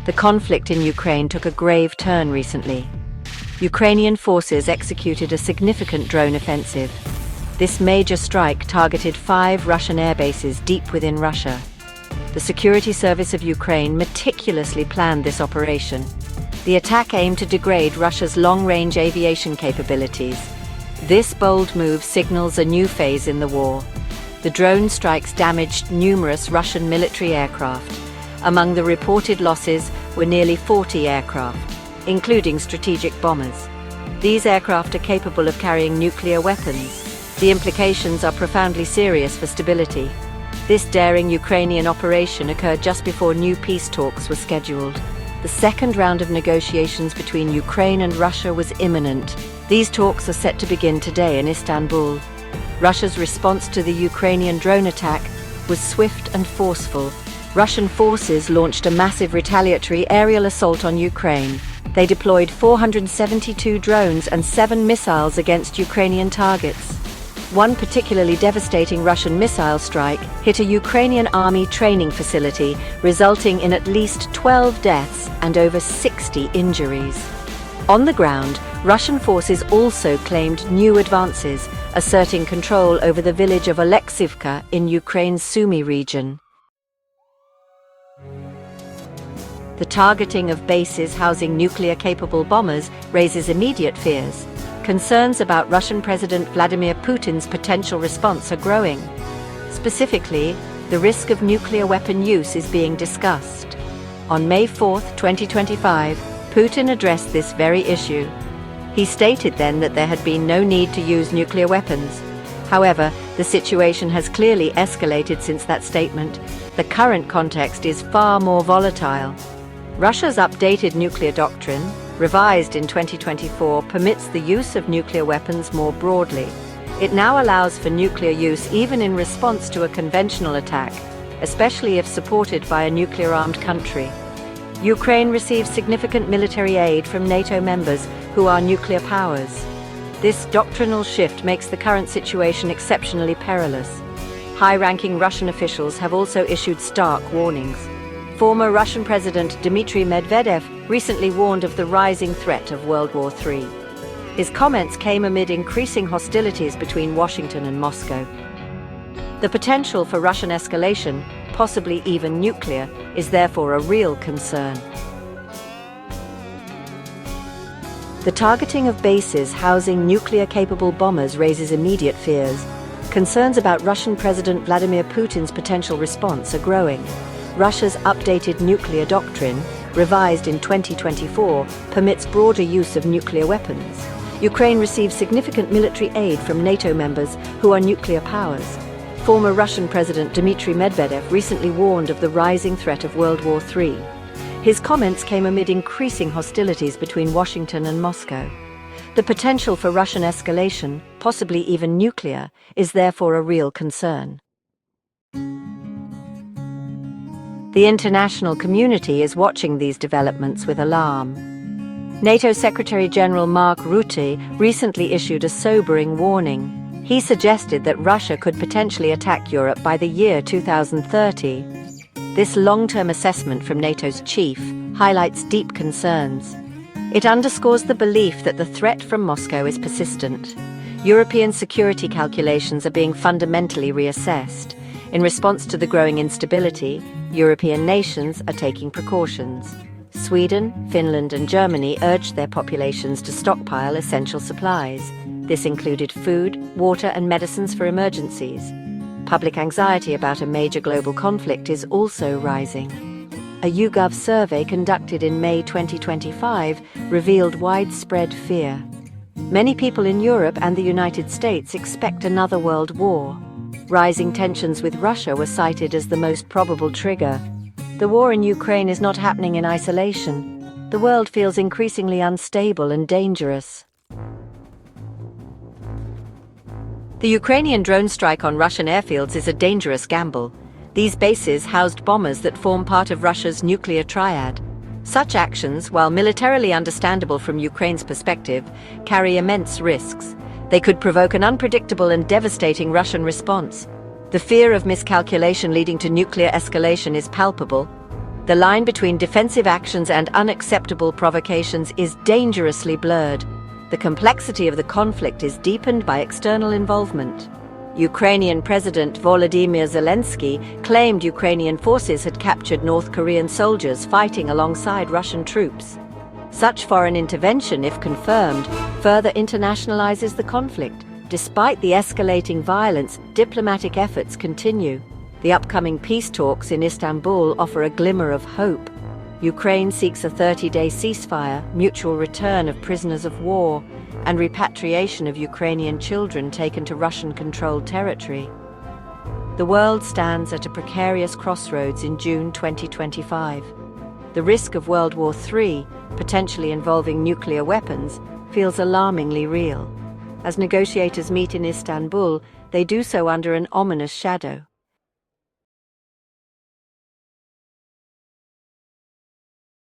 The conflict in Ukraine took a grave turn recently. Ukrainian forces executed a significant drone offensive. This major strike targeted 5 Russian airbases deep within Russia. The Security Service of Ukraine meticulously planned this operation. The attack aimed to degrade Russia's long-range aviation capabilities. This bold move signals a new phase in the war. The drone strikes damaged numerous Russian military aircraft. Among the reported losses were nearly 40 aircraft, including strategic bombers. These aircraft are capable of carrying nuclear weapons. The implications are profoundly serious for stability. This daring Ukrainian operation occurred just before new peace talks were scheduled. The second round of negotiations between Ukraine and Russia was imminent. These talks are set to begin today in Istanbul. Russia's response to the Ukrainian drone attack was swift and forceful. Russian forces launched a massive retaliatory aerial assault on Ukraine. They deployed 472 drones and 7 missiles against Ukrainian targets. One particularly devastating Russian missile strike hit a Ukrainian army training facility, resulting in at least 12 deaths and over 60 injuries. On the ground, Russian forces also claimed new advances, asserting control over the village of Oleksivka in Ukraine's Sumy region. The targeting of bases housing nuclear-capable bombers raises immediate fears. Concerns about Russian President Vladimir Putin's potential response are growing. Specifically, the risk of nuclear weapon use is being discussed. On May 4, 2025, Putin addressed this very issue. He stated then that there had been no need to use nuclear weapons. However, the situation has clearly escalated since that statement. The current context is far more volatile. Russia's updated nuclear doctrine, revised in 2024, permits the use of nuclear weapons more broadly. It now allows for nuclear use even in response to a conventional attack, especially if supported by a nuclear-armed country. Ukraine receives significant military aid from NATO members who are nuclear powers. This doctrinal shift makes the current situation exceptionally perilous. High-ranking Russian officials have also issued stark warnings. Former Russian President Dmitry Medvedev recently warned of the rising threat of World War III. His comments came amid increasing hostilities between Washington and Moscow. The potential for Russian escalation, possibly even nuclear, is therefore a real concern. The targeting of bases housing nuclear-capable bombers raises immediate fears. Concerns about Russian President Vladimir Putin's potential response are growing. Russia's updated nuclear doctrine, revised in 2024, permits broader use of nuclear weapons. Ukraine receives significant military aid from NATO members who are nuclear powers. Former Russian President Dmitry Medvedev recently warned of the rising threat of World War III. His comments came amid increasing hostilities between Washington and Moscow. The potential for Russian escalation, possibly even nuclear, is therefore a real concern. The international community is watching these developments with alarm. NATO Secretary-General Mark Rutte recently issued a sobering warning. He suggested that Russia could potentially attack Europe by the year 2030. This long-term assessment from NATO's chief highlights deep concerns. It underscores the belief that the threat from Moscow is persistent. European security calculations are being fundamentally reassessed. In response to the growing instability, European nations are taking precautions. Sweden, Finland, and Germany urged their populations to stockpile essential supplies. This included food, water, and medicines for emergencies. Public anxiety about a major global conflict is also rising. A YouGov survey conducted in May 2025 revealed widespread fear. Many people in Europe and the United States expect another world war. Rising tensions with Russia were cited as the most probable trigger. The war in Ukraine is not happening in isolation. The world feels increasingly unstable and dangerous. The Ukrainian drone strike on Russian airfields is a dangerous gamble. These bases housed bombers that form part of Russia's nuclear triad. Such actions, while militarily understandable from Ukraine's perspective, carry immense risks. They could provoke an unpredictable and devastating Russian response. The fear of miscalculation leading to nuclear escalation is palpable. The line between defensive actions and unacceptable provocations is dangerously blurred. The complexity of the conflict is deepened by external involvement. Ukrainian President Volodymyr Zelensky claimed Ukrainian forces had captured North Korean soldiers fighting alongside Russian troops. Such foreign intervention, if confirmed, further internationalizes the conflict. Despite the escalating violence, diplomatic efforts continue. The upcoming peace talks in Istanbul offer a glimmer of hope. Ukraine seeks a 30-day ceasefire, mutual return of prisoners of war, and repatriation of Ukrainian children taken to Russian-controlled territory. The world stands at a precarious crossroads in June 2025. The risk of World War III, potentially involving nuclear weapons, feels alarmingly real. As negotiators meet in Istanbul, they do so under an ominous shadow.